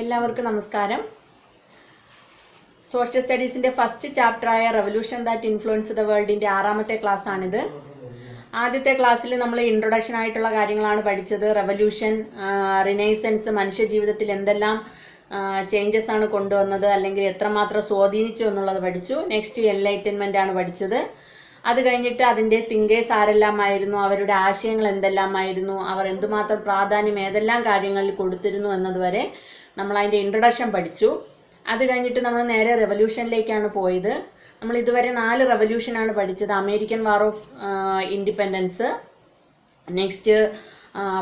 എല്ലാവർക്കും നമസ്കാരം. സോഷ്യൽ സ്റ്റഡീസിൻ്റെ ഫസ്റ്റ് ചാപ്റ്ററായ റെവല്യൂഷൻ ദാറ്റ് ഇൻഫ്ലുവൻസ് ദ വേൾഡിൻ്റെ 6ാമത്തെ ക്ലാസ്സാണിത്. ആദ്യത്തെ ക്ലാസ്സിൽ നമ്മൾ ഇൻട്രൊഡക്ഷൻ ആയിട്ടുള്ള കാര്യങ്ങളാണ് പഠിച്ചത്. റെവല്യൂഷൻ, റിനൈസൻസ് മനുഷ്യ ജീവിതത്തിൽ എന്തെല്ലാം ചേഞ്ചസ് ആണ് കൊണ്ടുവന്നത്, അല്ലെങ്കിൽ എത്രമാത്രം സ്വാധീനിച്ചു എന്നുള്ളത് പഠിച്ചു. നെക്സ്റ്റ് എൻലൈറ്റൻമെൻ്റ് ആണ് പഠിച്ചത്. അത് കഴിഞ്ഞിട്ട് അതിൻ്റെ തിങ്കേഴ്സ് ആരെല്ലാമായിരുന്നു, അവരുടെ ആശയങ്ങൾ എന്തെല്ലാമായിരുന്നു, അവർ എന്തുമാത്രം പ്രാധാന്യം ഏതെല്ലാം കാര്യങ്ങളിൽ കൊടുത്തിരുന്നു എന്നതുവരെ നമ്മൾ അതിൻ്റെ ഇൻട്രൊഡക്ഷൻ പഠിച്ചു. അത് കഴിഞ്ഞിട്ട് നമ്മൾ നേരെ റെവല്യൂഷനിലേക്കാണ് പോയത്. നമ്മൾ ഇതുവരെ 4 റെവല്യൂഷനാണ് പഠിച്ചത്. American war of independence, next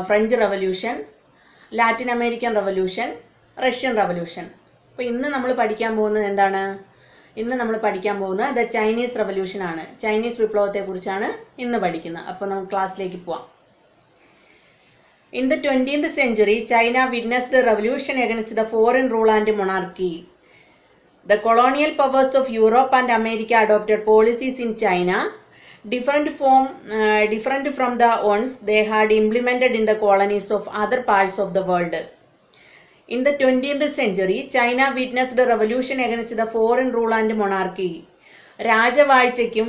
French revolution, Latin American revolution, Russian revolution. അപ്പോൾ ഇന്ന് നമ്മൾ പഠിക്കാൻ പോകുന്നത് എന്താണ്? ഇന്ന് നമ്മൾ പഠിക്കാൻ പോകുന്നത് ദ ചൈനീസ് റെവല്യൂഷൻ ആണ്. ചൈനീസ് വിപ്ലവത്തെക്കുറിച്ചാണ് ഇന്ന് പഠിക്കുന്നത്. അപ്പോൾ നമുക്ക് ക്ലാസ്സിലേക്ക് പോവാം. In the 20th century, China witnessed a revolution against the foreign rule and monarchy. The colonial powers of Europe and America adopted policies in China different from the ones they had implemented in the colonies of other parts of the world. In the 20th century, China witnessed a revolution against the foreign rule and monarchy. രാജവാഴ്ചയ്ക്കും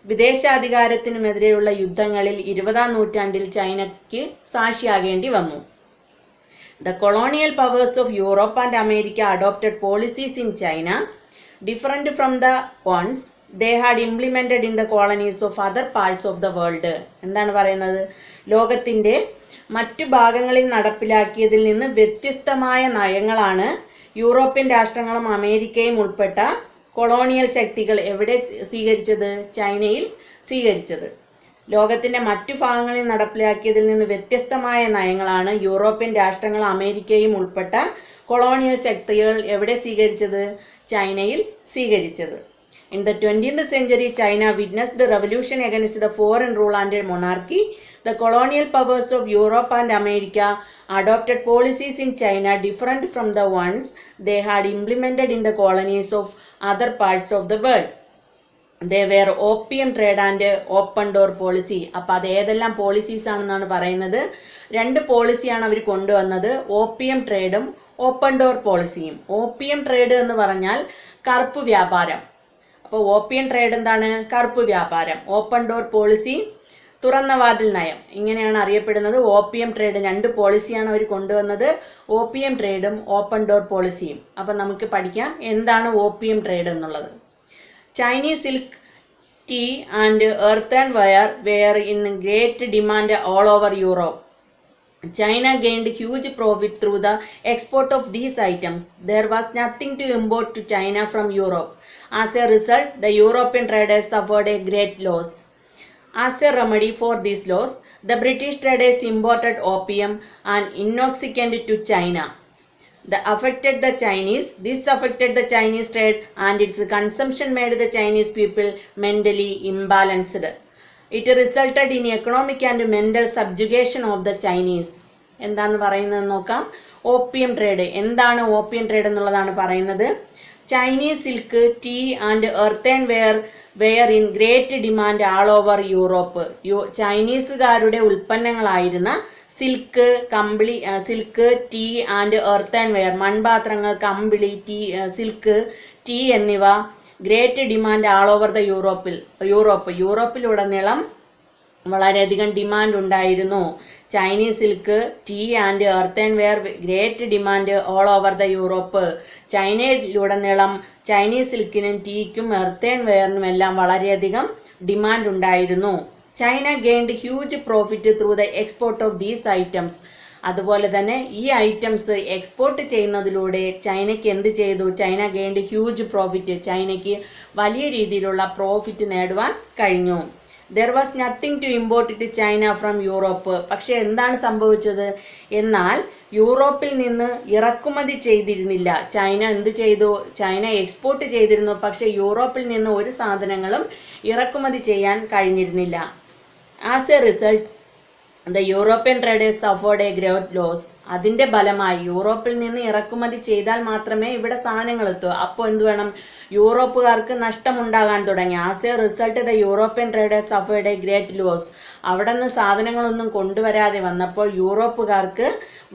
വിദേശാധികാരത്തിനുമെതിരെയുള്ള യുദ്ധങ്ങളിൽ 20ാം നൂറ്റാണ്ടിൽ ചൈനയ്ക്ക് സാക്ഷിയാകേണ്ടി വന്നു. The colonial powers of Europe and America adopted policies in China different from the ones they had implemented in the colonies of other parts of the world. എന്താണ് പറയുന്നത്? ലോകത്തിൻ്റെ മറ്റു ഭാഗങ്ങളിൽ നടപ്പിലാക്കിയതിൽ നിന്ന് വ്യത്യസ്തമായ നയങ്ങളാണ് യൂറോപ്യൻ രാഷ്ട്രങ്ങളും അമേരിക്കയും ഉൾപ്പെട്ട കൊളോണിയൽ ശക്തികൾ എവിടെ സ്വീകരിച്ചത്? ചൈനയിൽ സ്വീകരിച്ചത്. ലോകത്തിൻ്റെ മറ്റു ഭാഗങ്ങളിൽ നടപ്പിലാക്കിയതിൽ നിന്ന് വ്യത്യസ്തമായ നയങ്ങളാണ് യൂറോപ്യൻ രാഷ്ട്രങ്ങളും അമേരിക്കയും ഉൾപ്പെട്ട കൊളോണിയൽ ശക്തികൾ എവിടെ സ്വീകരിച്ചത്? ചൈനയിൽ സ്വീകരിച്ചത്. In the 20th century, China witnessed the revolution against the foreign rule and monarchy. The colonial powers of Europe and America adopted policies in China different from the ones they had implemented in the colonies of other parts of the world. They were opium trade and open door policy. അപ്പോൾ അത് ഏതെല്ലാം policies ആണെന്നാണ് പറയുന്നത്. 2 പോളിസിയാണ് അവർ കൊണ്ടുവന്നത്, opium ട്രേഡും open door പോളിസിയും. ഓപ്പിയം ട്രേഡ് എന്ന് പറഞ്ഞാൽ കറുപ്പ് വ്യാപാരം. അപ്പോൾ ഓപ്പിയം ട്രേഡ് എന്താണ്? കറുപ്പ് വ്യാപാരം. ഓപ്പൺ ഡോർ പോളിസി തുറന്ന വാതിൽ നയം, ഇങ്ങനെയാണ് അറിയപ്പെടുന്നത്. ഓപ്പിയം ട്രേഡ് 2 പോളിസിയാണ് അവർ കൊണ്ടുവന്നത്, ഓപ്പിയം ട്രേഡും ഓപ്പൺ ഡോർ പോളിസിയും. അപ്പം നമുക്ക് പഠിക്കാം എന്താണ് ഓപ്പിയം ട്രേഡ് എന്നുള്ളത്. Chinese silk, tea and earthenware were in great demand all over Europe. China gained huge profit through the export of these items. There was nothing to import to China from Europe. As a result, the European traders suffered a great loss. As a remedy for these loss, the British traders imported opium, an intoxicant, to China. This affected the Chinese trade, and its consumption made the Chinese people mentally imbalanced. It resulted in economic and mental subjugation of the Chinese. എന്താണ് പറയുന്നത് നോക്കാം. Opium trade എന്താണ്? Opium trade എന്നുള്ളതാണ് പറയുന്നത്. Chinese silk, tea and earthenware in great demand all over Europe. ചൈനീസുകാരുടെ ഉൽപ്പന്നങ്ങളായിരുന്ന silk, tea and earthenware, മൺപാത്രങ്ങൾ, കമ്പിളി, സിൽക്ക്, ടീ എന്നിവ great demand all over the യൂറോപ്പിലുടനീളം വളരെയധികം ഡിമാൻഡ് ഉണ്ടായിരുന്നു. Chinese silk, tea and earthenware great demand all over the Europe. ചൈനയിലുടനീളം Chinese സിൽക്കിനും ടീക്കും എർത്തേൺ വെയറിനും എല്ലാം വളരെയധികം ഡിമാൻഡ് ഉണ്ടായിരുന്നു. China gained huge profit through the export of these items. അതുപോലെ തന്നെ ഈ ഐറ്റംസ് എക്സ്പോർട്ട് ചെയ്യുന്നതിലൂടെ ചൈനയ്ക്ക് എന്ത് ചെയ്തു? China gained huge profit. ചൈനയ്ക്ക് വലിയ രീതിയിലുള്ള പ്രോഫിറ്റ് നേടുവാൻ കഴിഞ്ഞു. There was nothing to import to China from Europe. പക്ഷേ എന്താണ് സംഭവിച്ചത്? എന്നാൽ യൂറോപ്പിൽ നിന്ന് ഇറക്കുമതി ചെയ്തിരുന്നില്ല. ചൈന എന്ത് ചെയ്തു? ചൈന എക്സ്പോർട്ട് ചെയ്തിരുന്നു, പക്ഷേ യൂറോപ്പിൽ നിന്ന് ഒരു സാധനങ്ങളും ഇറക്കുമതി ചെയ്യാൻ കഴിഞ്ഞിരുന്നില്ല. As a result, the European traders suffered a great loss. അതിന്റെ ഫലമായി യൂറോപ്പിൽ നിന്ന് ഇറക്കുമതി ചെയ്താൽ മാത്രമേ ഇവിടെ സാധനങ്ങൾ എത്തൂ. അപ്പോൾ എന്ത് വേണം, യൂറോപ്പുകാർക്ക് നഷ്ടമുണ്ടാകാൻ തുടങ്ങി. As a result the European traders suffered a great loss. അവിടെ നിന്ന് സാധനങ്ങളൊന്നും കൊണ്ടുവരാതെ വന്നപ്പോൾ യൂറോപ്പുകാർക്ക്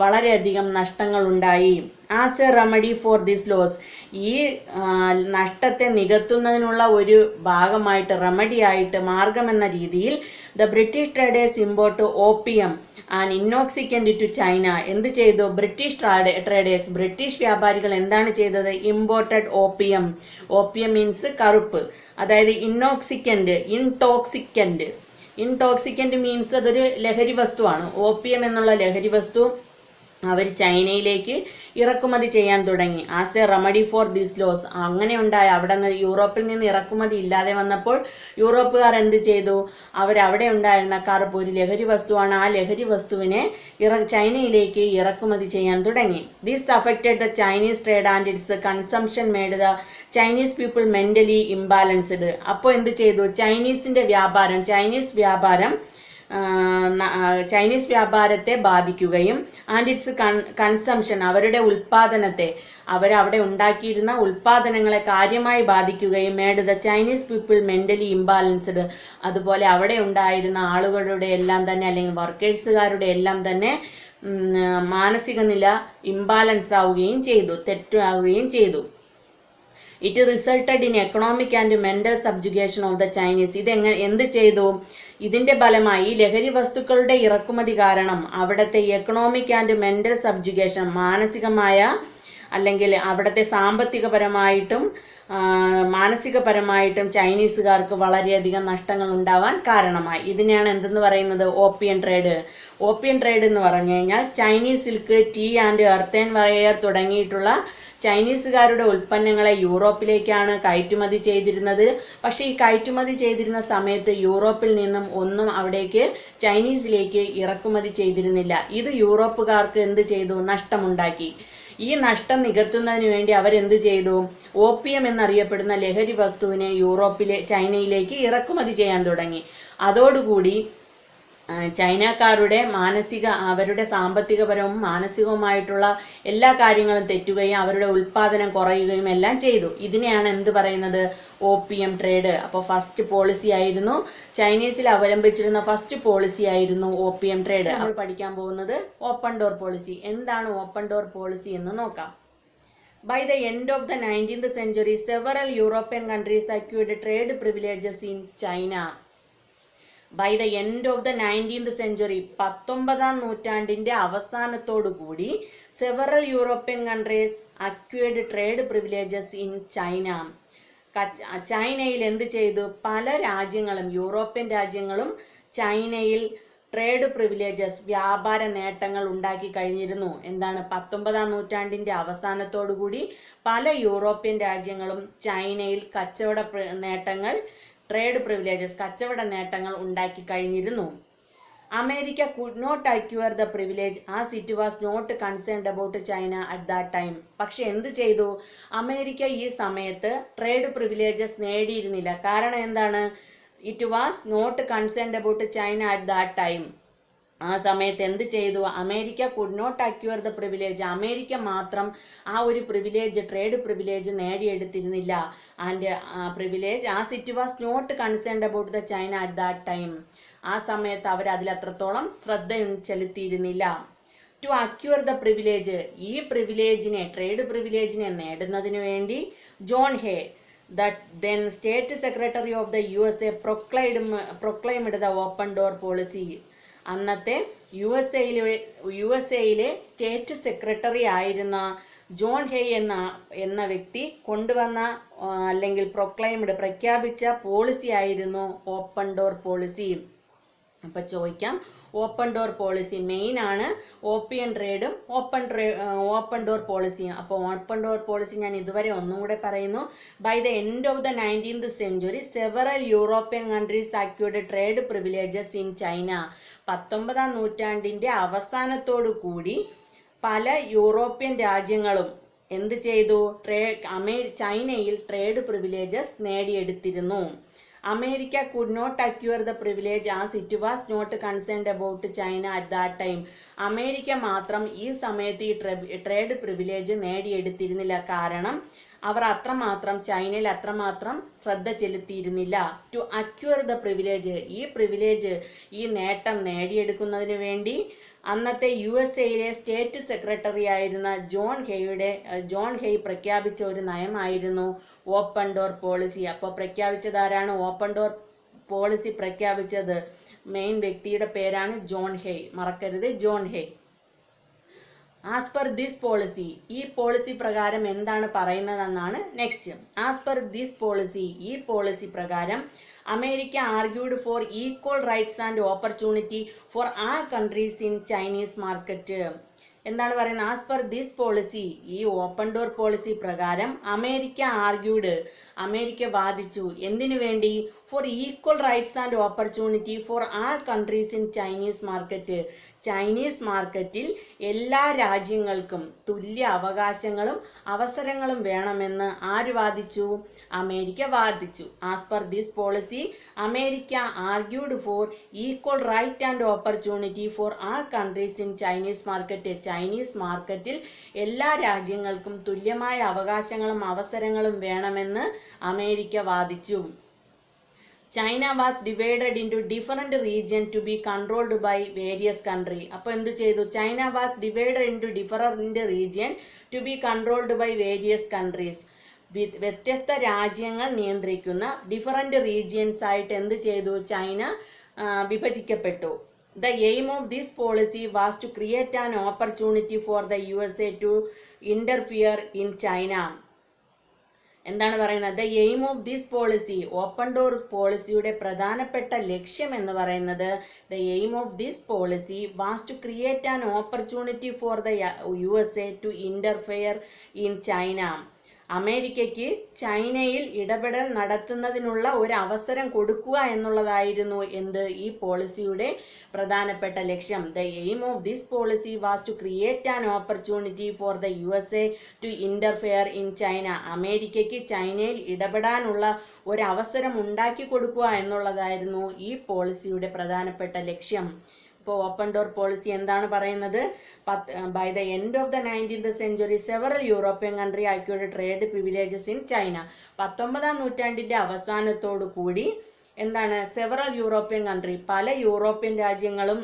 വളരെയധികം നഷ്ടങ്ങൾ ഉണ്ടായി. As a remedy for this loss, ഈ നഷ്ടത്തെ നികത്തുന്നതിനുള്ള ഒരു ഭാഗമായിട്ട്, റെമഡിയായിട്ട്, മാർഗമെന്ന രീതിയിൽ the British traders import opium and intoxicant to China. എന്ത് ചെയ്തു? ബ്രിട്ടീഷ് ട്രേഡേഴ്സ്, ബ്രിട്ടീഷ് വ്യാപാരികൾ എന്താണ് ചെയ്തത്? Imported opium. ഓപ്പിയം മീൻസ് കറുപ്പ്. അതായത് ഇൻടോക്സിക്കൻറ്റ് മീൻസ് അതൊരു ലഹരി വസ്തുവാണ്. ഓപ്പിയം എന്നുള്ള ലഹരി വസ്തു അവർ ചൈനയിലേക്ക് ഇറക്കുമതി ചെയ്യാൻ തുടങ്ങി. As a remedy for this loss. അങ്ങനെ ഉണ്ടായ, അവിടെ നിന്ന് യൂറോപ്പിൽ നിന്ന് ഇറക്കുമതി ഇല്ലാതെ വന്നപ്പോൾ യൂറോപ്പുകാർ എന്ത് ചെയ്തു? അവരവിടെ ഉണ്ടായിരുന്ന കറുപ്പ് ഒരു ലഹരി വസ്തുവാണ്, ആ ലഹരി വസ്തുവിനെ ചൈനയിലേക്ക് ഇറക്കുമതി ചെയ്യാൻ തുടങ്ങി. This affected the Chinese trade and it's consumption made the Chinese people mentally imbalanced. അപ്പോൾ എന്ത് ചെയ്തു? ചൈനീസ് വ്യാപാരത്തെ ബാധിക്കുകയും ആൻഡ് ഇറ്റ്സ് കൺസംഷൻ, അവരുടെ ഉൽപ്പാദനത്തെ, അവരവിടെ ഉണ്ടാക്കിയിരുന്ന ഉൽപ്പാദനങ്ങളെ കാര്യമായി ബാധിക്കുകയും made the Chinese people mentally imbalanced. അതുപോലെ അവിടെ ഉണ്ടായിരുന്ന ആളുകളുടെ എല്ലാം തന്നെ, അല്ലെങ്കിൽ വർക്കേഴ്സുകാരുടെ എല്ലാം തന്നെ മാനസിക നില ഇംബാലൻസ് ആവുകയും ചെയ്തു, തെറ്റാവുകയും ചെയ്തു. It resulted in economic and mental subjugation of the Chinese. എന്ത് ചെയ്തു? ഇതിന്റെ ഫലമായി ഈ ലഹരി വസ്തുക്കളുടെ ഇറക്കുമതി കാരണം അവിടുത്തെ എക്കണോമിക് ആൻഡ് മെന്റൽ സബ്ജുഗേഷൻ, മാനസികമായ അല്ലെങ്കിൽ അവിടുത്തെ മാനസികപരമായിട്ടും ചൈനീസുകാർക്ക് വളരെയധികം നഷ്ടങ്ങൾ ഉണ്ടാവാൻ കാരണമായി. ഇതിനെയാണ് എന്തെന്ന് പറയുന്നത്? Opium trade. ഓപ്പിയം ട്രേഡ് എന്ന് പറഞ്ഞു കഴിഞ്ഞാൽ Chinese silk, tea and earthenware തുടങ്ങിയിട്ടുള്ള ചൈനീസുകാരുടെ ഉൽപ്പന്നങ്ങളെ യൂറോപ്പിലേക്കാണ് കയറ്റുമതി ചെയ്തിരുന്നത്. പക്ഷേ ഈ കയറ്റുമതി ചെയ്തിരുന്ന സമയത്ത് യൂറോപ്പിൽ നിന്നും ഒന്നും അവിടേക്ക് ചൈനീസിലേക്ക് ഇറക്കുമതി ചെയ്തിരുന്നില്ല. ഇത് യൂറോപ്പുകാർക്ക് എന്ത് ചെയ്തു? നഷ്ടമുണ്ടാക്കി. ഈ നഷ്ടം നികത്തുന്നതിന് വേണ്ടി അവരെന്ത് ചെയ്തു? ഓപ്പിയം എന്നറിയപ്പെടുന്ന ലഹരി വസ്തുവിനെ ചൈനയിലേക്ക് ഇറക്കുമതി ചെയ്യാൻ തുടങ്ങി. അതോടുകൂടി ചൈനക്കാരുടെ അവരുടെ സാമ്പത്തികപരവും മാനസികവുമായിട്ടുള്ള എല്ലാ കാര്യങ്ങളും തെറ്റുകയും അവരുടെ ഉൽപ്പാദനം കുറയുകയും എല്ലാം ചെയ്തു. ഇതിനെയാണ് എന്ത് പറയുന്നത്? Opium trade. അപ്പോൾ ഫസ്റ്റ് പോളിസി ആയിരുന്നു, ചൈനീസിൽ അവലംബിച്ചിരുന്ന ഫസ്റ്റ് പോളിസി ആയിരുന്നു ഓപ്പിയം ട്രേഡ്. നമ്മൾ പഠിക്കാൻ പോകുന്നത് ഓപ്പൺ ഡോർ പോളിസി. എന്താണ് ഓപ്പൺ ഡോർ പോളിസി എന്ന് നോക്കാം. By the end of the 19th century, several European countries acquired trade privileges in China. By the end of the 19th century, 19ാം നൂറ്റാണ്ടിൻ്റെ അവസാനത്തോടു കൂടി several European countries acquired trade privileges in China. ചൈനയിൽ എന്ത് ചെയ്തു? പല രാജ്യങ്ങളും, യൂറോപ്യൻ രാജ്യങ്ങളും ചൈനയിൽ ട്രേഡ് പ്രിവിലേജസ്, വ്യാപാര നേട്ടങ്ങൾ ഉണ്ടാക്കി കഴിഞ്ഞിരുന്നു. എന്താണ്? 19ാം നൂറ്റാണ്ടിൻ്റെ അവസാനത്തോടു കൂടി പല യൂറോപ്യൻ രാജ്യങ്ങളും ചൈനയിൽ ട്രേഡ് പ്രിവിലേജസ്, കച്ചവട നേട്ടങ്ങൾ ഉണ്ടാക്കി കഴിഞ്ഞിരുന്നു. America could not acquire the privilege as it was not concerned about China at that time. പക്ഷെ എന്ത് ചെയ്തു? അമേരിക്ക ഈ സമയത്ത് ട്രേഡ് പ്രിവിലേജസ് നേടിയിരുന്നില്ല. കാരണം എന്താണ്? It was not concerned about China at that time. ആ സമയത്ത് എന്ത് ചെയ്തു? America could not acquire the privilege. America മാത്രം ആ ഒരു പ്രിവിലേജ്, ട്രേഡ് പ്രിവിലേജ് നേടിയെടുത്തിരുന്നില്ല. And as it was not concerned about the China at that time. ആ സമയത്ത് അവർ അതിലത്രത്തോളം ശ്രദ്ധ ചെലുത്തിയിരുന്നില്ല. ടു അക്വയർ ദ പ്രിവിലേജ്, ഈ പ്രിവിലേജിനെ, ട്രേഡ് പ്രിവിലേജിനെ നേടുന്നതിന് വേണ്ടി John Hay, then State Secretary of the USA, proclaimed the open door policy. അന്നത്തെ യുഎസ്എയിലെ സ്റ്റേറ്റ് സെക്രട്ടറി ആയിരുന്ന ജോൺ ഹേ എന്ന വ്യക്തി കൊണ്ടുവന്ന അല്ലെങ്കിൽ പ്രഖ്യാപിച്ച പോളിസി ആയിരുന്നു ഓപ്പൺ ഡോർ പോളിസി. അപ്പം ചോദിക്കാം, ഓപ്പൺ ഡോർ പോളിസി മെയിൻ ആണ് ഓപ്പിയം ട്രേഡും ഓപ്പൺ ഡോർ പോളിസിയും. അപ്പോൾ ഓപ്പൺ ഡോർ പോളിസി ഞാൻ ഇതുവരെ ഒന്നും കൂടെ പറയുന്നു. By the end of the 19th century, several European countries acquired trade privileges in China. 19ാം നൂറ്റാണ്ടിൻ്റെ അവസാനത്തോടു കൂടി പല യൂറോപ്യൻ രാജ്യങ്ങളും എന്ത് ചെയ്തു? ചൈനയിൽ ട്രേഡ് പ്രിവിലേജസ് നേടിയെടുത്തിരുന്നു. America could not acquire the privilege as it was not concerned about China at that time. America മാത്രം ഈ സമയത്ത് ഈ ട്രേഡ് പ്രിവിലേജ് നേടിയെടുത്തിരുന്നില്ല, കാരണം അവർ ചൈനയിൽ അത്രമാത്രം ശ്രദ്ധ ചെലുത്തിയിരുന്നില്ല. ടു അക്വയർ ദ പ്രിവിലേജ് ഈ നേട്ടം നേടിയെടുക്കുന്നതിന് വേണ്ടി അന്നത്തെ USA സ്റ്റേറ്റ് സെക്രട്ടറി ആയിരുന്ന ജോൺ ഹെയ് പ്രഖ്യാപിച്ച ഒരു നയമായിരുന്നു ഓപ്പൺ ഡോർ പോളിസി. അപ്പോൾ പ്രഖ്യാപിച്ചതാരാണ്? ഓപ്പൺ ഡോർ പോളിസി പ്രഖ്യാപിച്ചത് മെയിൻ വ്യക്തിയുടെ പേരാണ് ജോൺ ഹെയ്, മറക്കരുത്, John Hay. As per this policy, ഈ പോളിസി പ്രകാരം എന്താണ് പറയുന്നതെന്നാണ് next. As per this policy, ഈ പോളിസി പ്രകാരം America argued for equal rights and opportunity for all countries in Chinese market. എന്താണ് പറയുന്നത്? ആസ് പെർ ദിസ് പോളിസി, ഈ ഓപ്പൺ ഡോർ പോളിസി പ്രകാരം അമേരിക്ക വാദിച്ചു എന്തിനു വേണ്ടി? For equal rights and opportunity for all countries in Chinese market. Chinese മാർക്കറ്റിൽ എല്ലാ രാജ്യങ്ങൾക്കും തുല്യ അവകാശങ്ങളും അവസരങ്ങളും വേണമെന്ന് ആര് വാദിച്ചു? അമേരിക്ക വാദിച്ചു. As per this policy America argued for equal right and opportunity for all countries in Chinese market. Chinese മാർക്കറ്റിൽ എല്ലാ രാജ്യങ്ങൾക്കും തുല്യമായ അവകാശങ്ങളും അവസരങ്ങളും വേണമെന്ന് അമേരിക്ക വാദിച്ചു. China was divided into different region to be controlled by various country. അപ്പോൾ എന്ത് ചെയ്തു? China was divided into different region to be controlled by various countries. വ്യത്യസ്ത രാജ്യങ്ങൾ നിയന്ത്രിക്കുന്ന ഡിഫറെൻറ്റ് റീജിയൻസ് ആയിട്ട് എന്ത് ചെയ്തു? ചൈന വിഭജിക്കപ്പെട്ടു. The aim of this policy was to create an opportunity for the USA to interfere in China. എന്താണ് പറയുന്നത്? The aim of this policy, open door പോളിസിയുടെ പ്രധാനപ്പെട്ട ലക്ഷ്യം എന്ന് പറയുന്നത്, the aim of this policy was to create an opportunity for the USA to interfere in China. അമേരിക്കയ്ക്ക് ചൈനയിൽ ഇടപെടൽ നടത്തുന്നതിനുള്ള ഒരു അവസരം കൊടുക്കുക എന്നുള്ളതായിരുന്നു ഈ പോളിസിയുടെ പ്രധാനപ്പെട്ട ലക്ഷ്യം. The aim of this policy was to create an opportunity for the USA to interfere in China. അമേരിക്കയ്ക്ക് ചൈനയിൽ ഇടപെടാനുള്ള ഒരു അവസരം ഉണ്ടാക്കി കൊടുക്കുക എന്നുള്ളതായിരുന്നു ഈ പോളിസിയുടെ പ്രധാനപ്പെട്ട ലക്ഷ്യം. ഇപ്പോൾ ഓപ്പൺ ഡോർ പോളിസി എന്താണ് പറയുന്നത്? By the end of the 19th century several European country acquired trade privileges in China. 19ാം നൂറ്റാണ്ടിൻ്റെ അവസാനത്തോടു കൂടി എന്താണ്? സെവറൽ യൂറോപ്യൻ കൺട്രി, പല യൂറോപ്യൻ രാജ്യങ്ങളും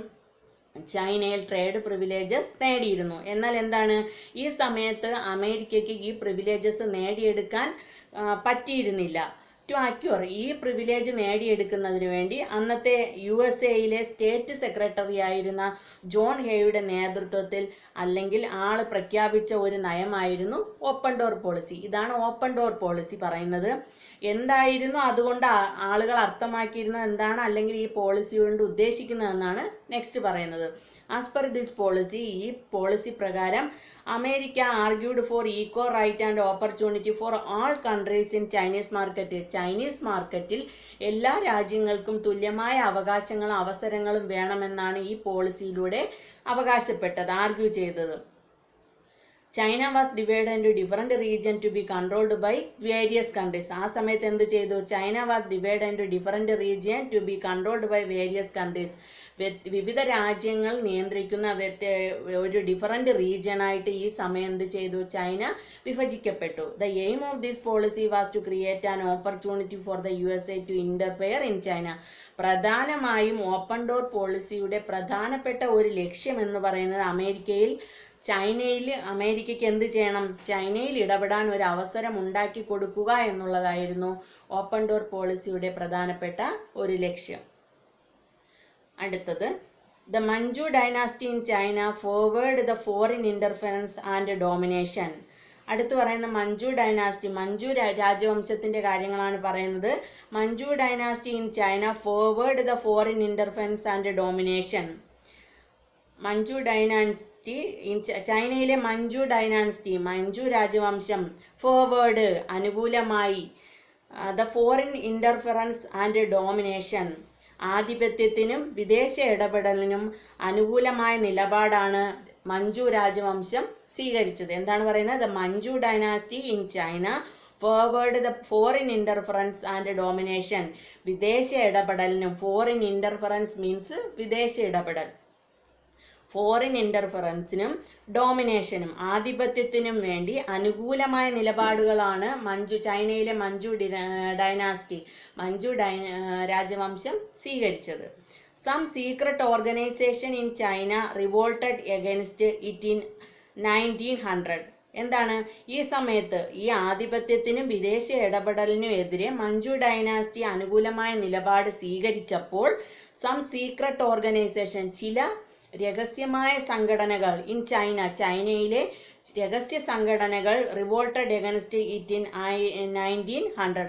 ചൈനയിൽ ട്രേഡ് പ്രിവിലേജസ് നേടിയിരുന്നു. എന്നാൽ എന്താണ്? ഈ സമയത്ത് അമേരിക്കയ്ക്ക് ഈ പ്രിവിലേജസ് നേടിയെടുക്കാൻ പറ്റിയിരുന്നില്ല. ടു അക്വയർ, ഈ പ്രിവിലേജ് നേടിയെടുക്കുന്നതിന് വേണ്ടി അന്നത്തെ USA സ്റ്റേറ്റ് സെക്രട്ടറി ആയിരുന്ന ജോൺ ഹെയുടെ നേതൃത്വത്തിൽ അല്ലെങ്കിൽ ആൾ പ്രഖ്യാപിച്ച ഒരു നയമായിരുന്നു ഓപ്പൺ ഡോർ പോളിസി. ഇതാണ് ഓപ്പൺ ഡോർ പോളിസി പറയുന്നത്. എന്തായിരുന്നു അതുകൊണ്ട് ആളുകൾ അർത്ഥമാക്കിയിരുന്നത് എന്താണ്, അല്ലെങ്കിൽ ഈ പോളിസി കൊണ്ട് ഉദ്ദേശിക്കുന്നതെന്നാണ് നെക്സ്റ്റ് പറയുന്നത്. ആസ് പെർ ദിസ് പോളിസി, ഈ പോളിസി പ്രകാരം America argued for equal right and opportunity for all countries in Chinese market. Chinese മാർക്കറ്റിൽ എല്ലാ രാജ്യങ്ങൾക്കും തുല്യമായ അവകാശങ്ങളും അവസരങ്ങളും വേണമെന്നാണ് ഈ പോളിസിയിലൂടെ അവകാശപ്പെട്ടത്, ആർഗ്യൂ ചെയ്തത്. China was divide into different region to be controlled by various countries. ആ സമയത്ത് എന്ത് ചെയ്തു? China was divide into different region to be controlled by various countries. വിവിധ രാജ്യങ്ങൾ നിയന്ത്രിക്കുന്ന ഒരു ഡിഫറെൻറ്റ് റീജിയനായിട്ട് ഈ സമയം എന്ത് ചെയ്തു? ചൈന വിഭജിക്കപ്പെട്ടു. The aim of this policy was to create an opportunity for the USA to interfere in China. പ്രധാനമായും ഓപ്പൺ ഡോർ പോളിസിയുടെ പ്രധാനപ്പെട്ട ഒരു ലക്ഷ്യം എന്ന് പറയുന്നത് അമേരിക്കയ്ക്ക് എന്ത് ചെയ്യണം? ചൈനയിൽ ഇടപെടാൻ ഒരു അവസരം ഉണ്ടാക്കി കൊടുക്കുക എന്നുള്ളതായിരുന്നു ഓപ്പൺ ഡോർ പോളിസിയുടെ പ്രധാനപ്പെട്ട ഒരു ലക്ഷ്യം. അടുത്തത്, the Manchu dynasty in China forward the foreign interference and domination. അടുത്ത് പറയുന്ന മഞ്ചു ഡൈനാസ്റ്റി, മഞ്ചു രാജവംശത്തിൻ്റെ കാര്യങ്ങളാണ് പറയുന്നത്. Manchu dynasty in China forward the foreign interference and domination. Manchu dynasty ചൈനയിലെ മഞ്ചു ഡൈനാസ്റ്റി, മഞ്ചു രാജവംശം, ഫോർവേഡ് അനുകൂലമായി, the foreign interference and domination, ആധിപത്യത്തിനും വിദേശ ഇടപെടലിനും അനുകൂലമായ നിലപാടാണ് മഞ്ചു രാജവംശം സ്വീകരിച്ചത്. എന്താണ് പറയുന്നത്? The Manchu dynasty in China forward the foreign interference and domination. വിദേശ ഇടപെടലിനും, ഫോറിൻ ഇൻ്റർഫറൻസ് മീൻസ് വിദേശ ഇടപെടൽ, ഫോറിൻ ഇൻ്റർഫറൻസിനും ഡോമിനേഷനും ആധിപത്യത്തിനും വേണ്ടി അനുകൂലമായ നിലപാടുകളാണ് ചൈനയിലെ മഞ്ചു രാജവംശം സ്വീകരിച്ചത്. Some secret organisation in China revolted against it in 1900. എന്താണ് ഈ സമയത്ത് ഈ ആധിപത്യത്തിനും വിദേശ ഇടപെടലിനും എതിരെ മഞ്ചു ഡൈനാസ്റ്റി അനുകൂലമായ നിലപാട് സ്വീകരിച്ചപ്പോൾ സം സീക്രട്ട് ഓർഗനൈസേഷൻ, ചില രഹസ്യമായ സംഘടനകൾ ഇൻ ചൈനയിലെ രഹസ്യ സംഘടനകൾ റിവോൾട്ടഡ് എഗൻസ്റ്റ് ഇറ്റ് ഇൻ 1900.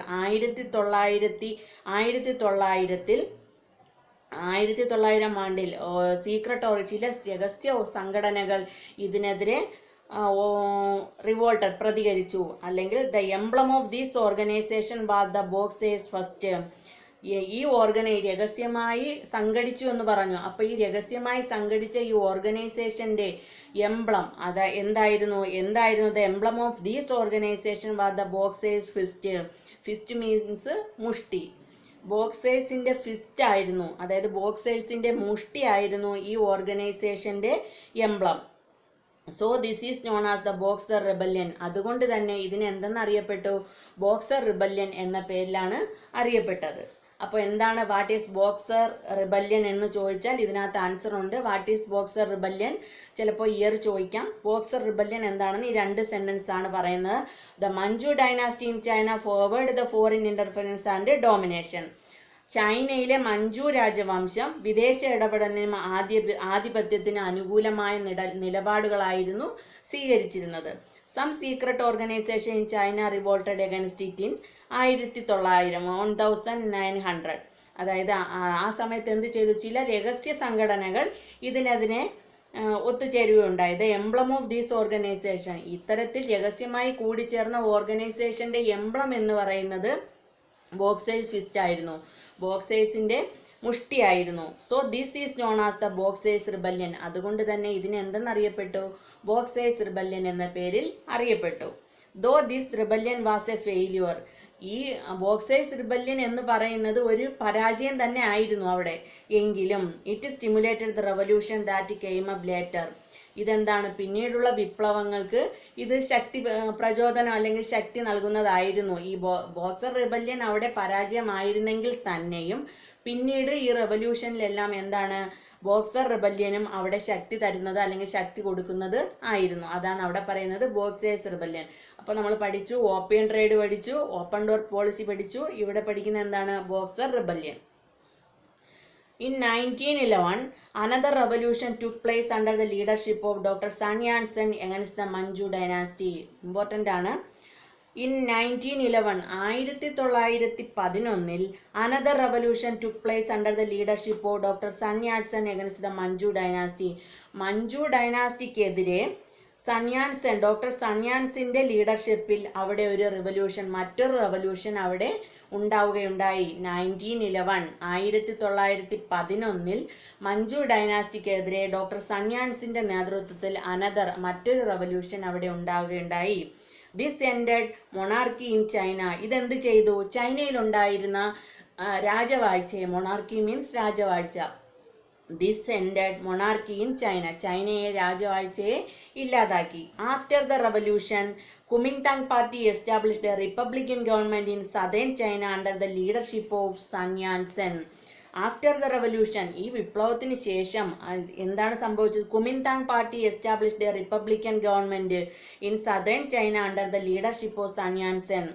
1900 ആണ്ടിൽ ചില രഹസ്യ സംഘടനകൾ ഇതിനെതിരെ റിവോൾട്ടഡ് പ്രതികരിച്ചു. അല്ലെങ്കിൽ the emblem of these organisation was the Boxers first. ഈ രഹസ്യമായി സംഘടിച്ചു എന്ന് പറഞ്ഞു. അപ്പോൾ ഈ രഹസ്യമായി സംഘടിച്ച ഈ ഓർഗനൈസേഷൻ്റെ എംബ്ലം എന്തായിരുന്നു? The emblem of these organisation was the boxers fist. Fist means മുഷ്ടി. ബോക്സേഴ്സിൻ്റെ ഫിസ്റ്റ് ആയിരുന്നു, അതായത് ബോക്സേഴ്സിൻ്റെ മുഷ്ടി ആയിരുന്നു ഈ ഓർഗനൈസേഷൻ്റെ emblem. So this is known as the boxer rebellion. അതുകൊണ്ട് തന്നെ ഇതിന് എന്തെന്നറിയപ്പെട്ടു? ബോക്സർ റിബല്യൻ എന്ന പേരിലാണ് അറിയപ്പെട്ടത്. അപ്പോൾ എന്താണ് വാട്ട് ഈസ് ബോക്സർ റിബല്യൻ എന്ന് ചോദിച്ചാൽ ഇതിനകത്ത് ആൻസർ ഉണ്ട്. What is boxer rebellion? ചിലപ്പോൾ ഇയർ ചോദിക്കാം. ബോക്സർ റിബല്യൻ എന്താണെന്ന് ഈ 2 സെൻറ്റൻസ് ആണ് പറയുന്നത്. The Manchu dynasty in China forward the foreign interference and domination. ചൈനയിലെ മഞ്ചു രാജവംശം വിദേശ ഇടപെടലിനും ആധിപത്യത്തിന് അനുകൂലമായ നിലപാടുകളായിരുന്നു സ്വീകരിച്ചിരുന്നത്. Some secret organisation in China revolted against it in 1900. അതായത് ആ സമയത്ത് എന്ത് ചെയ്തു? ചില രഹസ്യ സംഘടനകൾ ഇതിനെതിരെ ഒത്തുചേരുകയുണ്ടായി. The emblem of these organisation, ഇത്തരത്തിൽ രഹസ്യമായി കൂടിച്ചേർന്ന ഓർഗനൈസേഷൻ്റെ എംബ്ലം എന്ന് പറയുന്നത് ബോക്സേഴ്സ് ഫിസ്റ്റ് ആയിരുന്നു, ബോക്സേഴ്സിൻ്റെ മുഷ്ടിയായിരുന്നു. So this is known as the boxers rebellion. അതുകൊണ്ട് തന്നെ ഇതിന് എന്തെന്നറിയപ്പെട്ടു? ബോക്സേഴ്സ് റിബല്യൻ എന്ന പേരിൽ അറിയപ്പെട്ടു. Though this rebellion was a failure. ഈ ബോക്സേഴ്സ് റിബല്യൻ എന്ന് പറയുന്നത് ഒരു പരാജയം തന്നെ ആയിരുന്നു അവിടെ. എങ്കിലും it stimulated the revolution that came up later. ഇതെന്താണ്? പിന്നീടുള്ള വിപ്ലവങ്ങൾക്ക് ഇത് പ്രചോദനം അല്ലെങ്കിൽ ശക്തി നൽകുന്നതായിരുന്നു. ഈ ബോക്സർ റിബല്യൻ അവിടെ പരാജയമായിരുന്നെങ്കിൽ തന്നെയും പിന്നീട് ഈ റെവല്യൂഷനിലെല്ലാം എന്താണ്? ബോക്സർ റിബല്യനും അവിടെ ശക്തി തരുന്നത് അല്ലെങ്കിൽ ശക്തി കൊടുക്കുന്നത് ആയിരുന്നു. അതാണ് അവിടെ പറയുന്നത് ബോക്സേഴ്സ് റിബല്യൻ. അപ്പോൾ നമ്മൾ പഠിച്ചു, ഓപ്പിയം ട്രേഡ് പഠിച്ചു, ഓപ്പൺ ഡോർ പോളിസി പഠിച്ചു. ഇവിടെ പഠിക്കുന്ന എന്താണ്? Boxer rebellion. In 1911, another revolution took place under the leadership of Dr. Sun Yat-sen against the Manchu dynasty. Important ആണ്. In 1911, 1911 another revolution took place under the leadership of Dr. Sun Yat-sen against the Manchu dynasty. Manchu ഡൈനാസ്റ്റിക്കെതിരെ doctor Sun യാറ്റ്സെൻ്റെ ലീഡർഷിപ്പിൽ അവിടെ ഒരു മറ്റൊരു revolution അവിടെ ഉണ്ടാവുകയുണ്ടായി. 1911 Manchu ഡൈനാസ്റ്റിക്കെതിരെ ഡോക്ടർ സൺ യാറ്റ്സെൻ്റെ നേതൃത്വത്തിൽ മറ്റൊരു റെവല്യൂഷൻ അവിടെ ഉണ്ടാവുകയുണ്ടായി. This ended monarchy in China. ഇതെന്ത് ചെയ്തു? ചൈനയിലുണ്ടായിരുന്ന രാജവാഴ്ചയെ, മൊണാർക്കി മീൻസ് രാജവാഴ്ച, this ended monarchy in China, ചൈനയെ രാജവാഴ്ചയെ ഇല്ലാതാക്കി. After the revolution Kuomintang party established a republican government in southern China under the leadership of Sun Yat sen. After the revolution, ഈ വിപ്ലവത്തിന് ശേഷം എന്താണ് സംഭവിച്ചത്? Kuomintang party established a republican government in southern China under the leadership of Sun Yat sen.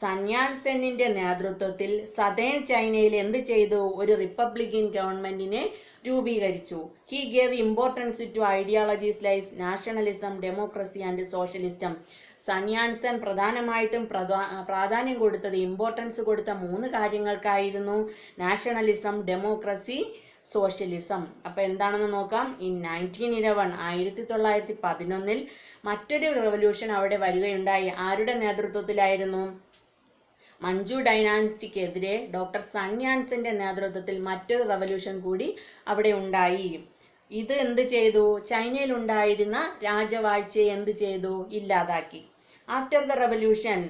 Sun യാറ്റ്സെന്നിൻ്റെ നേതൃത്വത്തിൽ southern ചൈനയിൽ എന്ത് ചെയ്തു? ഒരു റിപ്പബ്ലിക്കൻ ഗവൺമെൻറ്റിനെ രൂപീകരിച്ചു. He gave importance to ideologies like nationalism, democracy and socialism. Sun Yat sen പ്രധാനമായിട്ടും പ്രാധാന്യം കൊടുത്തത്, ഇമ്പോർട്ടൻസ് കൊടുത്ത 3 കാര്യങ്ങൾക്കായിരുന്നു: നാഷണലിസം, ഡെമോക്രസി, സോഷ്യലിസം. അപ്പോൾ എന്താണെന്ന് നോക്കാം. ഇൻ 1911 മറ്റൊരു റെവല്യൂഷൻ അവിടെ വരികയുണ്ടായി. ആരുടെ നേതൃത്വത്തിലായിരുന്നു? മഞ്ചു ഡൈനാസ്റ്റിക്കെതിരെ ഡോക്ടർ സൺ യാറ്റ്സെൻ്റെ നേതൃത്വത്തിൽ മറ്റൊരു റെവല്യൂഷൻ കൂടി അവിടെ ഉണ്ടായി. ഇത് എന്ത് ചെയ്തു? ചൈനയിലുണ്ടായിരുന്ന രാജവാഴ്ചയെ എന്ത് ചെയ്തു? ഇല്ലാതാക്കി. ആഫ്റ്റർ ദ റെവല്യൂഷൻ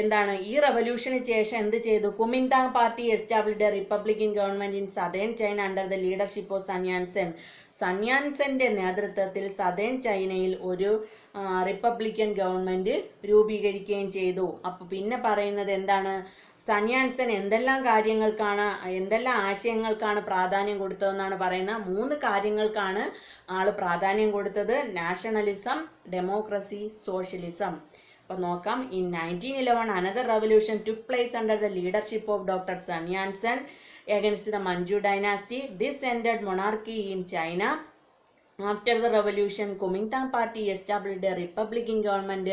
എന്താണ് ഈ റവല്യൂഷന് ശേഷം എന്ത് ചെയ്തു? Kuomintang party established a republican government in southern China under the leadership of Sun Yat sen. സന്യാൻസെന്റെ നേതൃത്വത്തിൽ സദേൺ ചൈനയിൽ ഒരു റിപ്പബ്ലിക്കൻ ഗവൺമെന്റ് രൂപീകരിക്കുകയും ചെയ്തു. അപ്പോൾ പിന്നെ പറയുന്നത് എന്താണ്? സന്യാൻസൻ എന്തെല്ലാം ആശയങ്ങൾക്കാണ് പ്രാധാന്യം കൊടുത്തതെന്നാണ് പറയുന്നത്. 3 കാര്യങ്ങൾക്കാണ് ആള് പ്രാധാന്യം കൊടുത്തത്: നാഷണലിസം, ഡെമോക്രസി, സോഷ്യലിസം. അപ്പോൾ നോക്കാം. In 1911 another revolution took place under the leadership of doctor Sun Yat sen against the Manchu dynasty. This ended monarchy in China. After the revolution, Kuomintang party established a republican government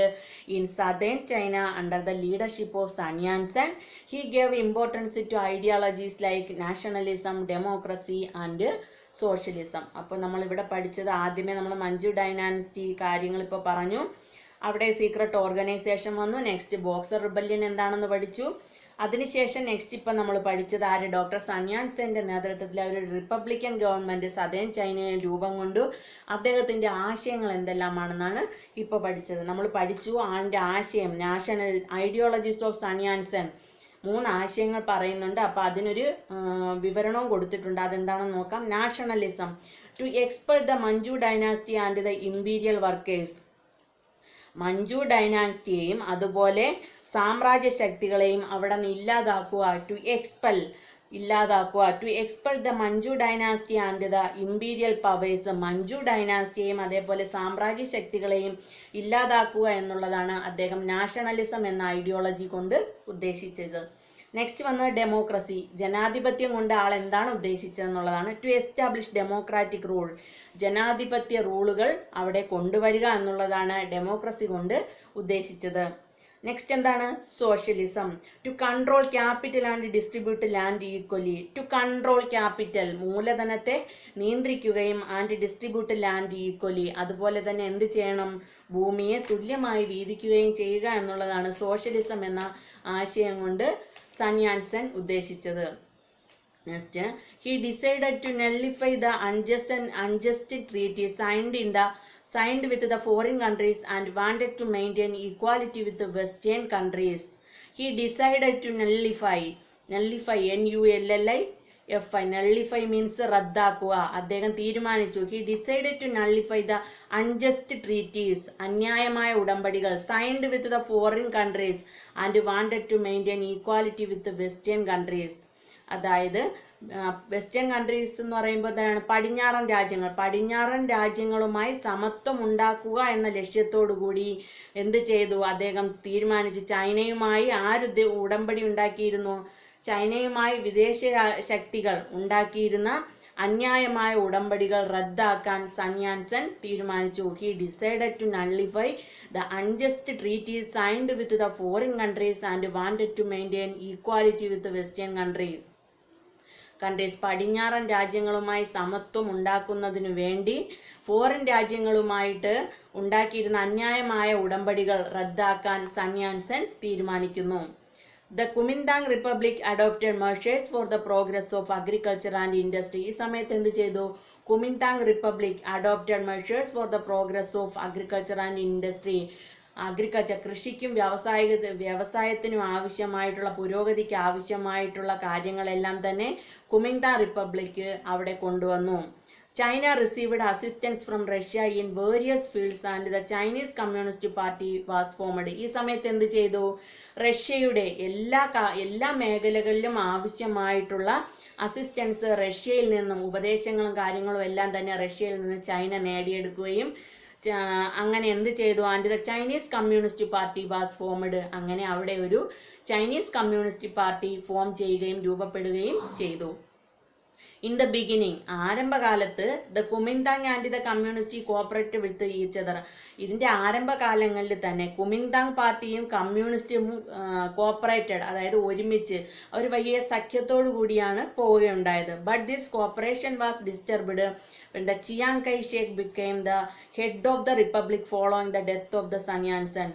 in southern China under the leadership of Sun Yat-sen. He gave importance to ideologies like nationalism, democracy and socialism. അപ്പോൾ നമ്മളിവിടെ പഠിച്ചത് ആദ്യമേ നമ്മൾ Manju dynasty കാര്യങ്ങൾ ഇപ്പോൾ പറഞ്ഞു. അവിടെ secret organisation വന്നു. നെക്സ്റ്റ് ബോക്സർ റിബല്യൻ എന്താണെന്ന് പഠിച്ചു. അതിനുശേഷം നെക്സ്റ്റ് ഇപ്പം നമ്മൾ പഠിച്ചത് ആര്? ഡോക്ടർ സൺ യാൻ-സെന്റെ നേതൃത്വത്തിൽ ഒരു റിപ്പബ്ലിക്കൻ ഗവൺമെൻറ് സദേൺ ചൈനയിൽ രൂപം കൊണ്ടു. അദ്ദേഹത്തിൻ്റെ ആശയങ്ങൾ എന്തെല്ലാമാണെന്നാണ് ഇപ്പോൾ പഠിച്ചത്. നമ്മൾ പഠിച്ചു ആളിൻ്റെ ആശയം, national ideologies of Sun Yat sen. 3 ആശയങ്ങൾ പറയുന്നുണ്ട്. അപ്പോൾ അതിനൊരു വിവരണവും കൊടുത്തിട്ടുണ്ട്. അതെന്താണെന്ന് നോക്കാം. Nationalism: to expel the Manchu dynasty and the imperial workers. Manchu ഡൈനാസ്റ്റിയെയും അതുപോലെ സാമ്രാജ്യ ശക്തികളെയും അവിടെ നിന്ന് ഇല്ലാതാക്കുക. To expel the Manchu dynasty and the imperial powers. Manchu ഡൈനാസ്റ്റിയെയും അതേപോലെ സാമ്രാജ്യ ശക്തികളെയും ഇല്ലാതാക്കുക എന്നുള്ളതാണ് അദ്ദേഹം നാഷണലിസം എന്ന ഐഡിയോളജി കൊണ്ട് ഉദ്ദേശിച്ചത്. നെക്സ്റ്റ് വന്നത് ഡെമോക്രസി. ജനാധിപത്യം കൊണ്ട് ആൾ എന്താണ് ഉദ്ദേശിച്ചതെന്നുള്ളതാണ്. To establish democratic rule. ജനാധിപത്യ റൂളുകൾ അവിടെ കൊണ്ടുവരിക എന്നുള്ളതാണ് ഡെമോക്രസി കൊണ്ട് ഉദ്ദേശിച്ചത്. നെക്സ്റ്റ് എന്താണ്? Socialism. To control capital and distribute land equally. To control capital, മൂലധനത്തെ നിയന്ത്രിക്കുകയും ആൻഡ് ഡിസ്ട്രിബ്യൂട്ട് ലാൻഡ് ഈക്വലി, അതുപോലെ തന്നെ എന്ത് ചെയ്യണം? ഭൂമിയെ തുല്യമായി വീതിക്കുകയും ചെയ്യുക എന്നുള്ളതാണ് സോഷ്യലിസം എന്ന ആശയം കൊണ്ട് സൺ യാൻ-സെൻ ഉദ്ദേശിച്ചത്. Next, he decided to nullify the unjust treaty signed with the foreign countries and wanted to maintain equality with the western countries. He decided to nullify, nullify, nullify means റദ്ദാക്കുക. അദ്ദേഹം തീരുമാനിച്ചു. He decided to nullify the unjust treaties, അന്യായമായ ഉടമ്പടികൾ, signed with the foreign countries and wanted to maintain equality with the western countries. അതായത് western countries എന്ന് പറയുമ്പോൾ എന്താണ്? പടിഞ്ഞാറൻ രാജ്യങ്ങളുമായി സമത്വം ഉണ്ടാക്കുക എന്ന ലക്ഷ്യത്തോടു കൂടി എന്ത് ചെയ്തു? അദ്ദേഹം തീരുമാനിച്ചു. ചൈനയുമായി ഉടമ്പടി ഉണ്ടാക്കിയിരുന്നു? ചൈനയുമായി വിദേശ ശക്തികൾ ഉണ്ടാക്കിയിരുന്ന അന്യായമായ ഉടമ്പടികൾ റദ്ദാക്കാൻ സൺ യാൻ-സെൻ തീരുമാനിച്ചു. He decided to nullify the unjust treaties signed with the foreign countries and wanted to maintain equality with western countries. പടിഞ്ഞാറൻ രാജ്യങ്ങളുമായി സമത്വം ഉണ്ടാക്കുന്നതിനു വേണ്ടി ഫോറിൻ രാജ്യങ്ങളുമായിട്ട് ഉണ്ടാക്കിയിരുന്ന അന്യായമായ ഉടമ്പടികൾ റദ്ദാക്കാൻ സൺ യാൻ-സെൻ തീരുമാനിക്കുന്നു. The Kuomintang republic adopted measures for the progress of agriculture and industry. ഈ സമയത്ത് എന്ത് ചെയ്തു? Kuomintang republic adopted measures for the progress of agriculture and industry. കൃഷിക്കും വ്യവസായത്തിനും ആവശ്യമായിട്ടുള്ള പുരോഗതിക്ക് ആവശ്യമായിട്ടുള്ള കാര്യങ്ങളെല്ലാം തന്നെ കുമിന്താങ് റിപ്പബ്ലിക് അവിടെ കൊണ്ടുവന്നു. China received assistance from Russia in various fields and the Chinese communist party was formed. ഈ സമയത്ത് എന്ത് ചെയ്തു? റഷ്യയുടെ എല്ലാ മേഖലകളിലും ആവശ്യമായിട്ടുള്ള അസിസ്റ്റൻസ് റഷ്യയിൽ നിന്നും, ഉപദേശങ്ങളും കാര്യങ്ങളും എല്ലാം തന്നെ റഷ്യയിൽ നിന്ന് ചൈന നേടിയെടുക്കുകയും അങ്ങനെ എന്ത് ചെയ്തു? And the Chinese communist party was formed. അങ്ങനെ അവിടെ ഒരു ചൈനീസ് കമ്മ്യൂണിസ്റ്റ് പാർട്ടി ഫോം ചെയ്യുകയും രൂപപ്പെടുകയും ചെയ്തു. ഇൻ ദ ബിഗിനിങ്, ആരംഭകാലത്ത് the Kuomintang and the communist cooperate with each other. ഇതിൻ്റെ ആരംഭകാലങ്ങളിൽ തന്നെ കുമിന്താങ് പാർട്ടിയും കമ്മ്യൂണിസ്റ്റും കോപ്പറേറ്റഡ്, അതായത് ഒരുമിച്ച് ഒരു വലിയ സഖ്യത്തോടു കൂടിയാണ് പോവുകയുണ്ടായത്. But this cooperation was disturbed when the Chiang Kai-shek became the head of the republic following the death of the Sun Yat-sen.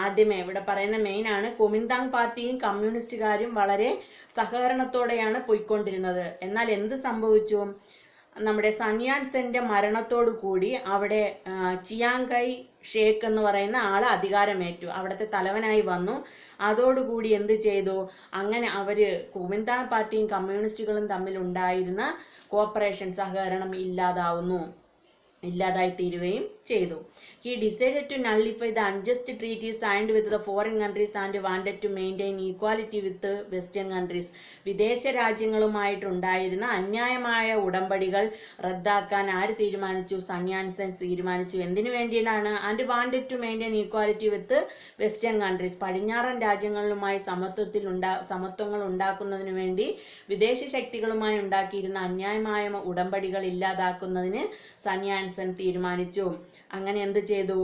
ആദ്യമേ ഇവിടെ പറയുന്ന മെയിനാണ് കുമിന്താങ് പാർട്ടിയും കമ്മ്യൂണിസ്റ്റുകാരും വളരെ സഹകരണത്തോടെയാണ് പോയിക്കൊണ്ടിരുന്നത്. എന്നാൽ എന്ത് സംഭവിച്ചു? നമ്മുടെ സന്യാൻസെൻ്റെ മരണത്തോടു കൂടി അവിടെ ചിയാങ് കൈ ഷേക്ക് എന്ന് പറയുന്ന ആൾ അധികാരമേറ്റു, അവിടുത്തെ തലവനായി വന്നു. അതോടുകൂടി എന്ത് ചെയ്തു, അങ്ങനെ അവർ കുമിന്താങ് പാർട്ടിയും കമ്മ്യൂണിസ്റ്റുകളും തമ്മിൽ ഉണ്ടായിരുന്ന കോപ്പറേഷൻ, സഹകരണം ഇല്ലാതായി തീരുകയും ചെയ്തു. He decided to nullify the unjust treaties signed with the foreign countries and wanted to maintain equality with the western countries. വിദേശ രാജ്യങ്ങളുമായിട്ടുണ്ടായിരുന്ന അന്യായമായ ഉടമ്പടികൾ റദ്ദാക്കാൻ ആര് തീരുമാനിച്ചു? സന്യാൻസൻ തീരുമാനിച്ചു. എന്തിനു വേണ്ടിയിട്ടാണ്? And wanted to maintain equality with western countries. പടിഞ്ഞാറൻ രാജ്യങ്ങളുമായി സമത്വങ്ങൾ ഉണ്ടാക്കുന്നതിന് വേണ്ടി വിദേശ ശക്തികളുമായി ഉണ്ടാക്കിയിരുന്ന അന്യായമായ ഉടമ്പടികൾ ഇല്ലാതാക്കുന്നതിന് സന്യാൻസൻ തീരുമാനിച്ചു. അങ്ങനെ എന്ത് ചെയ്തു?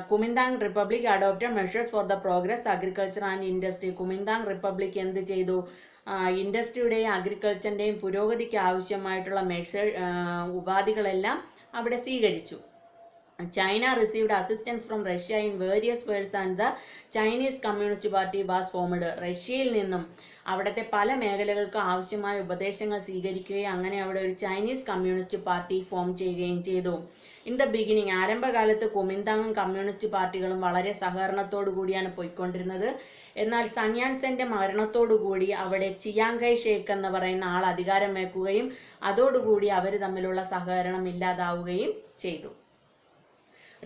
Kuomintang republic adopted measures for the progress agriculture and industry. Kuomintang republic എന്ത് ചെയ്തു? ഇൻഡസ്ട്രിയുടെയും അഗ്രികൾച്ചറിൻ്റെയും പുരോഗതിക്ക് ആവശ്യമായിട്ടുള്ള ഉപാധികളെല്ലാം അവിടെ സ്വീകരിച്ചു. China received assistance from Russia in various ways and the Chinese Communist Party was formed. റഷ്യയിൽ നിന്നും അവിടുത്തെ പല മേഖലകൾക്ക് ആവശ്യമായ ഉപദേശങ്ങൾ സ്വീകരിക്കുകയും അങ്ങനെ അവിടെ ഒരു ചൈനീസ് കമ്മ്യൂണിസ്റ്റ് പാർട്ടി ഫോം ചെയ്യുകയും ചെയ്തു. ഇൻ ദ ബിഗിനിങ്, ആരംഭകാലത്ത് കുമിന്താങ്ങും കമ്മ്യൂണിസ്റ്റ് പാർട്ടികളും വളരെ സഹകരണത്തോടു കൂടിയാണ് പോയിക്കൊണ്ടിരുന്നത്. എന്നാൽ സന്യാൻസെൻ്റെ മരണത്തോടുകൂടി അവിടെ ചിയാങ് കൈ ഷേക്ക് എന്ന് പറയുന്ന ആൾ അധികാരമേൽക്കുകയും അതോടുകൂടി അവർ തമ്മിലുള്ള സഹകരണം ഇല്ലാതാവുകയും ചെയ്തു.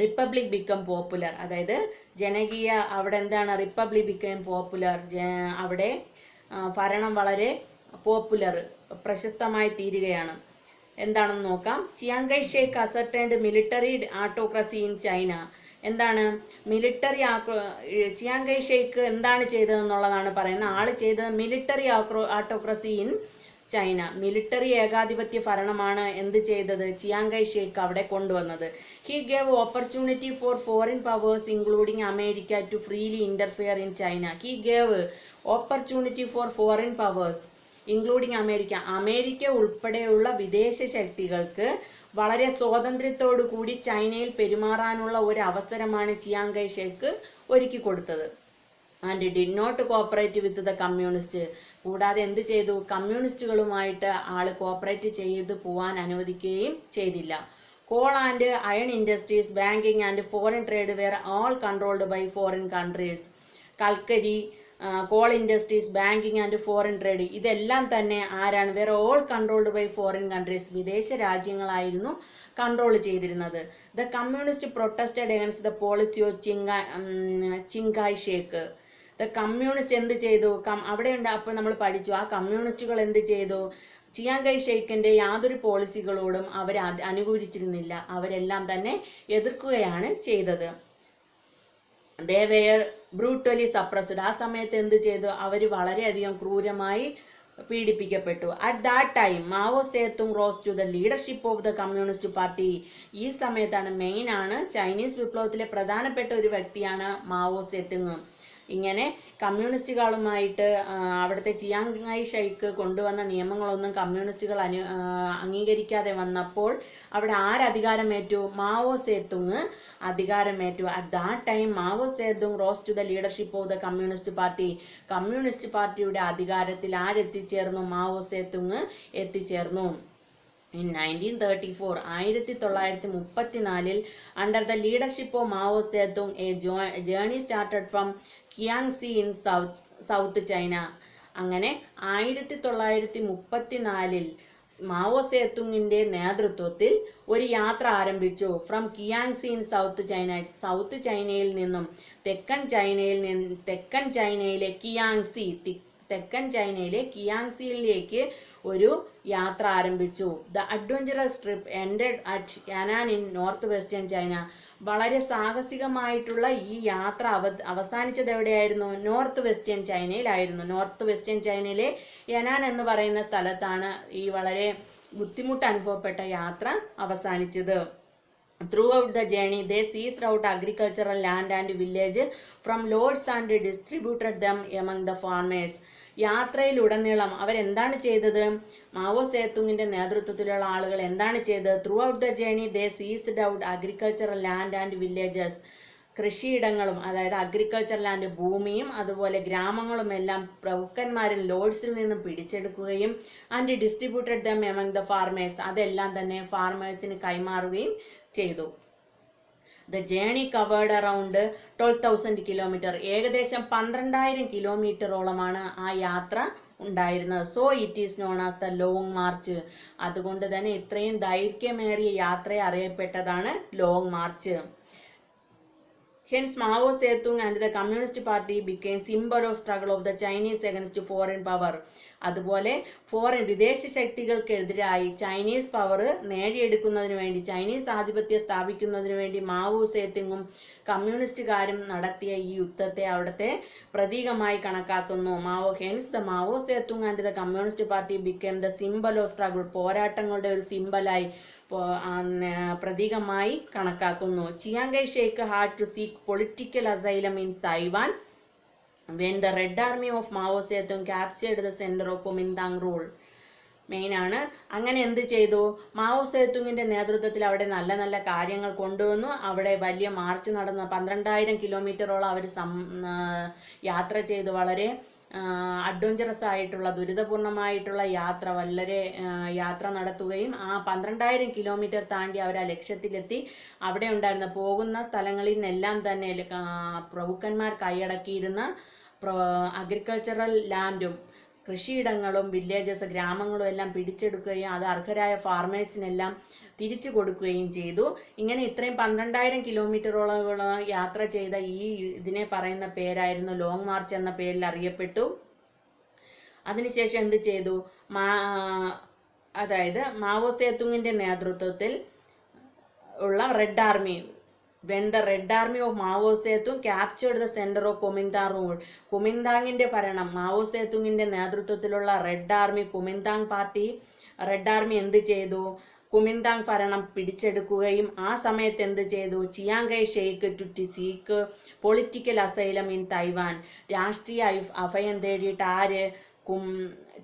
റിപ്പബ്ലിക് ബിക്കം പോപ്പുലർ, അതായത് ജനകീയ, അവിടെ എന്താണ്? റിപ്പബ്ലിക് ബിക്കം പോപ്പുലർ, അവിടെ ഭരണം വളരെ പോപ്പുലർ, പ്രശസ്തമായി തീരുകയാണ്. എന്താണെന്ന് നോക്കാം. Chiang Kai shek asserted military autocracy in China. എന്താണ് മിലിറ്ററി ചിയാങ് കൈ ഷേക്ക് എന്താണ് ചെയ്തതെന്നുള്ളതാണ് പറയുന്നത്. ആള് ചെയ്തത് military autocracy in China, military ഏകാധിപത്യ ഭരണമാണ് എന്ത് ചെയ്തത്? ചിയാങ് കൈ ഷേക്ക് അവിടെ കൊണ്ടുവന്നത്. He gave opportunity for foreign powers including America to freely interfere in China. He gave opportunity for foreign powers including America ഉൾപ്പെടെയുള്ള വിദേശ ശക്തികൾക്ക് വളരെ സ്വാതന്ത്ര്യത്തോടു കൂടി ചൈനയിൽ പെരുമാറാനുള്ള ഒരു അവസരമാണ് ചിയാങ് കൈ ഷേക്ക് ഒരുക്കി കൊടുത്തത്. And did not cooperate with the communist. കൂടാതെ എന്ത് ചെയ്തു? കമ്മ്യൂണിസ്റ്റുകളുമായിട്ട് ആൾ കോപ്പറേറ്റ് ചെയ്ത് പോവാൻ അനുവദിക്കുകയും ചെയ്തില്ല. Coal and iron industries, banking and foreign trade were all controlled by foreign countries. കൽക്കരി, coal industries, banking and foreign trade, ഇതെല്ലാം തന്നെ ആരാണ്? Were all controlled by foreign countries, വിദേശ രാജ്യങ്ങളായിരുന്നു കൺട്രോൾ ചെയ്തിരുന്നത്. The communist protested against the policy of Chiang Kai shek. The communist എന്ത് ചെയ്തു? അവിടെ ഉണ്ട്. അപ്പോൾ നമ്മൾ പഠിച്ചു, ആ കമ്മ്യൂണിസ്റ്റുകൾ എന്ത് ചെയ്തു? ചിയാങ് കൈ ഷേക്കിൻ്റെ യാതൊരു പോളിസികളോടും അവർ അനുകൂലിച്ചിരുന്നില്ല, അവരെല്ലാം തന്നെ എതിർക്കുകയാണ് ചെയ്തത്. They were brutally suppressed. ആ സമയത്ത് എന്ത് ചെയ്തു? അവർ വളരെയധികം ക്രൂരമായി പീഡിപ്പിക്കപ്പെട്ടു. At that time Mao Zedong rose to the leadership of the communist party. ഈ സമയത്താണ്, മെയിനാണ്, ചൈനീസ് വിപ്ലവത്തിലെ പ്രധാനപ്പെട്ട ഒരു വ്യക്തിയാണ് മാവോ സേത്തുങ്. ഇങ്ങനെ കമ്മ്യൂണിസ്റ്റുകളുമായിട്ട് അവിടുത്തെ ചിയാങ് കൈ ഷേക്ക് കൊണ്ടുവന്ന നിയമങ്ങളൊന്നും കമ്മ്യൂണിസ്റ്റുകൾ അംഗീകരിക്കാതെ വന്നപ്പോൾ അവിടെ ആരധികാരമേറ്റു? മാവോ സേത്തുങ് അധികാരമേറ്റു. At that time Mao Zedong rose to the leadership of the communist party. Communist പാർട്ടിയുടെ അധികാരത്തിൽ ആരെത്തിച്ചേർന്നു? മാവോ സേതുങ് എത്തിച്ചേർന്നു. In 1934, 1934 under the leadership of Mao Zedong, a journey started from Jiangxi in South China. അങ്ങനെ 1934 Mao സേത്തുങ്ങിൻ്റെ നേതൃത്വത്തിൽ ഒരു യാത്ര ആരംഭിച്ചു. From Kiangsi in south China, south ചൈനയിൽ നിന്നും തെക്കൻ ചൈനയിലെ കിയാങ്സിയിലേക്ക് ഒരു യാത്ര ആരംഭിച്ചു. The adventurous trip ended at Yanan in north western China. വളരെ സാഹസികമായിട്ടുള്ള ഈ യാത്ര അവസാനിച്ചത് എവിടെയായിരുന്നു? നോർത്ത് വെസ്റ്റേൺ ചൈനയിലായിരുന്നു. നോർത്ത് വെസ്റ്റേൺ ചൈനയിലെ യനാൻ എന്ന് പറയുന്ന സ്ഥലത്താണ് ഈ വളരെ ബുദ്ധിമുട്ട് അനുഭവപ്പെട്ട യാത്ര അവസാനിച്ചത്. Throughout the journey, they seized out agricultural land and village from lords and distributed them among the farmers. യാത്രയിലുടനീളം അവരെന്താണ് ചെയ്തത്? മാവോ സേത്തുങ്ങിൻ്റെ നേതൃത്വത്തിലുള്ള ആളുകൾ എന്താണ് ചെയ്തത്? Throughout the journey they seized out agricultural land and villages. കൃഷിയിടങ്ങളും അതായത് അഗ്രികൾച്ചർ ലാൻഡ് ഭൂമിയും അതുപോലെ ഗ്രാമങ്ങളും എല്ലാം പ്രഭുക്കന്മാരിൽ ലോഡ്സിൽ നിന്നും പിടിച്ചെടുക്കുകയും and distributed them among the farmers, അതെല്ലാം തന്നെ ഫാർമേഴ്സിന് കൈമാറുകയും ചെയ്തു. The journey covered around 12,000 kilometre, ഏകദേശം 12,000 കിലോമീറ്ററോളമാണ് ആ യാത്ര ഉണ്ടായിരുന്നത്. So it is known as the long march, അതുകൊണ്ട് തന്നെ ഇത്രയും ദൈർഘ്യമേറിയ യാത്രയെ അറിയപ്പെട്ടതാണ് long march. Hence, Mao Zedong and the Communist Party became symbol of struggle of the Chinese against foreign power. അതുപോലെ വിദേശ ശക്തികൾക്കെതിരായി ചൈനീസ് പവർ നേടിയെടുക്കുന്നതിന് വേണ്ടി, ചൈനീസ് ആധിപത്യം സ്ഥാപിക്കുന്നതിന് വേണ്ടി മാവോ സേതുങ്ങും കമ്മ്യൂണിസ്റ്റുകാരും നടത്തിയ ഈ യുദ്ധത്തെ അവിടുത്തെ പ്രതീകമായി കണക്കാക്കുന്നു. Hence the Mao Zedong and the communist party became the symbol of struggle, പോരാട്ടങ്ങളുടെ ഒരു സിംബലായി, പ്രതീകമായി കണക്കാക്കുന്നു. Chiang Kai shek had to seek political asylum in Taiwan when the Red Army of Mao Zedong captured the center of Kuomintang rule. മെയിനാണ്. അങ്ങനെ എന്ത് ചെയ്തു? Mao സേതുങ്ങിൻ്റെ നേതൃത്വത്തിൽ അവിടെ നല്ല നല്ല കാര്യങ്ങൾ കൊണ്ടുവന്നു. അവിടെ വലിയ മാർച്ച് നടന്നു. 12,000 കിലോമീറ്ററോളം അവർ യാത്ര ചെയ്തു. വളരെ അഡ്വഞ്ചറസ് ആയിട്ടുള്ള, ദുരിതപൂർണമായിട്ടുള്ള യാത്ര നടത്തുകയും ആ 12,000 കിലോമീറ്റർ താണ്ടി അവർ ആ ലക്ഷ്യത്തിലെത്തി. അവിടെ ഉണ്ടായിരുന്ന പോകുന്ന സ്ഥലങ്ങളിൽ നിന്നെല്ലാം തന്നെ പ്രഭുക്കന്മാർ കൈയടക്കിയിരുന്ന അഗ്രികൾച്ചറൽ ലാൻഡും കൃഷിയിടങ്ങളും വില്ലേജസ് ഗ്രാമങ്ങളും എല്ലാം പിടിച്ചെടുക്കുകയും അത് അർഹരായ ഫാർമേഴ്സിനെല്ലാം തിരിച്ചു കൊടുക്കുകയും ചെയ്തു. ഇങ്ങനെ ഇത്രയും 12,000 കിലോമീറ്ററോളം യാത്ര ചെയ്ത ഇതിനെ പറയുന്ന പേരായിരുന്നു ലോങ് മാർച്ച് എന്ന പേരിൽ അറിയപ്പെട്ടു. അതിനുശേഷം എന്ത് ചെയ്തു? അതായത് മാവോ സേതുങ്ങിൻ്റെ നേതൃത്വത്തിൽ ഉള്ള red army, when the Red Army of Mao Zedong captured the center of Kuomintang rule, കുമിന്താങ്ങിൻ്റെ ഭരണം, മാവോ സേതുങ്ങിൻ്റെ നേതൃത്വത്തിലുള്ള റെഡ് ആർമി എന്ത് ചെയ്തു? കുമിന്താങ് ഭരണം പിടിച്ചെടുക്കുകയും ആ സമയത്ത് എന്ത് ചെയ്തു? Chiang Kai shek to seek political asylum in Taiwan, രാഷ്ട്രീയ അഭയം തേടിയിട്ട്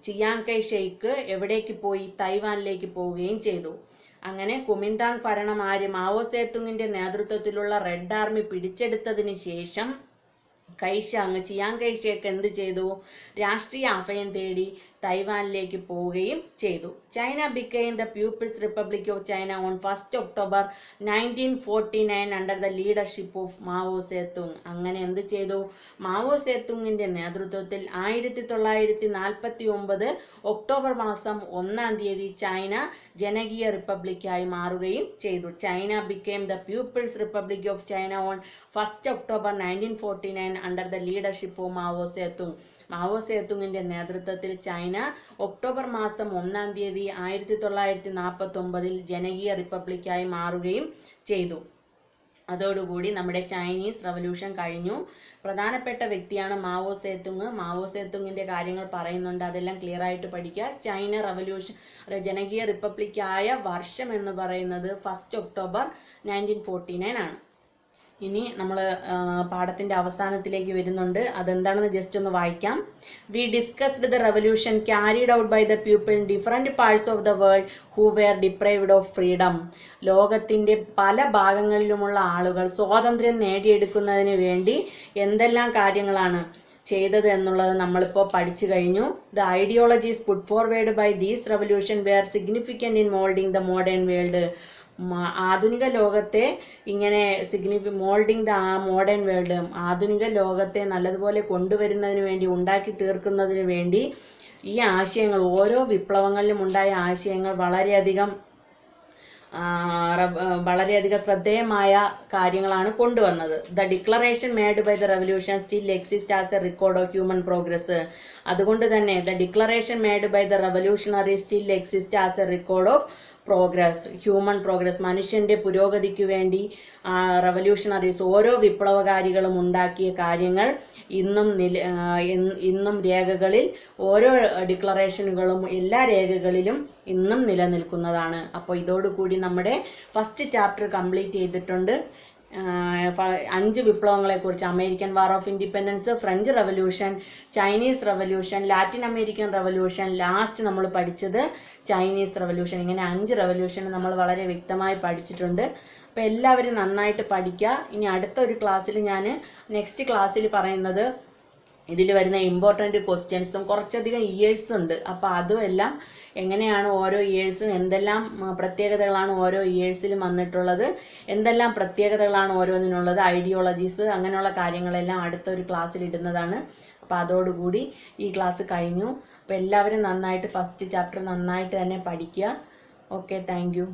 ചിയാങ് കൈ ഷേക്ക് എവിടേക്ക് പോയി? തൈവാനിലേക്ക് പോവുകയും ചെയ്തു. അങ്ങനെ കുമിന്താങ് ഭരണം മാവോ സേതുങ്ങിൻ്റെ നേതൃത്വത്തിലുള്ള റെഡ് ആർമി പിടിച്ചെടുത്തതിന് ശേഷം ചിയാങ് കൈ ഷേക്ക് എന്ത് ചെയ്തു? രാഷ്ട്രീയ അഭയം തേടി തൈവാനിലേക്ക് പോവുകയും ചെയ്തു. China became the people's republic of China on 1 October 1949 under the leadership of Mao Zedong. അങ്ങനെ എന്ത് ചെയ്തു? മാവോ സേതുങ്ങിൻ്റെ നേതൃത്വത്തിൽ 1949 ഒക്ടോബർ മാസം 1-ാം തീയതി ചൈന ജനകീയ റിപ്പബ്ലിക്കായി മാറുകയും ചെയ്തു. China became the people's republic of China on 1 October 1949 under the leadership of Mao Zedong. Mao സേതുങ്ങിൻ്റെ നേതൃത്വത്തിൽ ചൈന ഒക്ടോബർ മാസം 1-ാം തീയതി 1949 ജനകീയ റിപ്പബ്ലിക്കായി മാറുകയും ചെയ്തു. അതോടുകൂടി നമ്മുടെ ചൈനീസ് റവല്യൂഷൻ കഴിഞ്ഞു. പ്രധാനപ്പെട്ട വ്യക്തിയാണ് മാവോ സേതുങ്. മാവോ സേതുങ്ങിൻ്റെ കാര്യങ്ങൾ പറയുന്നുണ്ട്, അതെല്ലാം ക്ലിയർ ആയിട്ട് പഠിക്കുക. ചൈന റവല്യൂഷൻ ജനകീയ റിപ്പബ്ലിക്കായ വർഷം എന്ന് പറയുന്നത് 1 ഒക്ടോബർ 1949 ആണ്. ഇനി നമ്മൾ പാഠത്തിൻ്റെ അവസാനത്തിലേക്ക് വരുന്നുണ്ട്. അതെന്താണെന്ന് ജസ്റ്റ് ഒന്ന് വായിക്കാം. We discussed the revolution carried out by the people in different parts of the world who were deprived of freedom. ലോകത്തിൻ്റെ പല ഭാഗങ്ങളിലുമുള്ള ആളുകൾ സ്വാതന്ത്ര്യം നേടിയെടുക്കുന്നതിന് വേണ്ടി എന്തെല്ലാം കാര്യങ്ങളാണ് ചെയ്തത് എന്നുള്ളത് നമ്മളിപ്പോൾ പഠിച്ചു കഴിഞ്ഞു. The ideologies put forward by these revolution were significant in moulding the modern world. ആധുനിക ലോകത്തെ ഇങ്ങനെ മോൾഡിംഗ് ദ മോഡേൺ വേൾഡ്, ആധുനിക ലോകത്തെ നല്ലതുപോലെ കൊണ്ടുവരുന്നതിന് വേണ്ടി, ഉണ്ടാക്കി തീർക്കുന്നതിന് വേണ്ടി ഈ ആശയങ്ങൾ, ഓരോ വിപ്ലവങ്ങളിലും ഉണ്ടായ ആശയങ്ങൾ വളരെയധികം ശ്രദ്ധേയമായ കാര്യങ്ങളാണ് കൊണ്ടുവന്നത്. The declaration made by the revolution still exist as a record of human progress. അതുകൊണ്ട് തന്നെ the declaration made by the revolutionary still exist as a record of human progress. മനുഷ്യൻ്റെ പുരോഗതിക്ക് വേണ്ടി റവല്യൂഷണറീസ്, ഓരോ വിപ്ലവകാരികളും ഉണ്ടാക്കിയ കാര്യങ്ങൾ ഇന്നും രേഖകളിൽ, ഓരോ ഡിക്ലറേഷനുകളും എല്ലാ രേഖകളിലും ഇന്നും നിലനിൽക്കുന്നതാണ്. അപ്പോൾ ഇതോടുകൂടി നമ്മുടെ ഫസ്റ്റ് ചാപ്റ്റർ കംപ്ലീറ്റ് ചെയ്തിട്ടുണ്ട്. 5 വിപ്ലവങ്ങളെക്കുറിച്ച് American war of independence, French revolution, Chinese revolution, Latin American revolution, last നമ്മൾ പഠിച്ചത് ചൈനീസ് റവല്യൂഷൻ. ഇങ്ങനെ 5 റവല്യൂഷൻ നമ്മൾ വളരെ വ്യക്തമായി പഠിച്ചിട്ടുണ്ട്. അപ്പോൾ എല്ലാവരും നന്നായിട്ട് പഠിക്കുക. ഇനി അടുത്ത ഒരു ക്ലാസ്സിൽ നെക്സ്റ്റ് ക്ലാസ്സിൽ പറയുന്നത് ഇതിൽ വരുന്ന ഇമ്പോർട്ടൻ്റ് ക്വസ്റ്റ്യൻസും കുറച്ചധികം ഇയേഴ്സും ഉണ്ട്. അപ്പോൾ അതും എല്ലാം എങ്ങനെയാണ് ഓരോ ഇയേഴ്സും, എന്തെല്ലാം പ്രത്യേകതകളാണ് ഓരോ ഇയേഴ്സിലും വന്നിട്ടുള്ളത്, എന്തെല്ലാം പ്രത്യേകതകളാണ് ഓരോന്നിനുള്ളത്, ഐഡിയോളജീസ്, അങ്ങനെയുള്ള കാര്യങ്ങളെല്ലാം അടുത്തൊരു ക്ലാസ്സിൽ ഇടുന്നതാണ്. അപ്പോൾ അതോടുകൂടി ഈ ക്ലാസ് കഴിഞ്ഞു. അപ്പോൾ എല്ലാവരും നന്നായിട്ട് ഫസ്റ്റ് ചാപ്റ്റർ നന്നായിട്ട് തന്നെ പഠിക്കുക. Okay, thank you.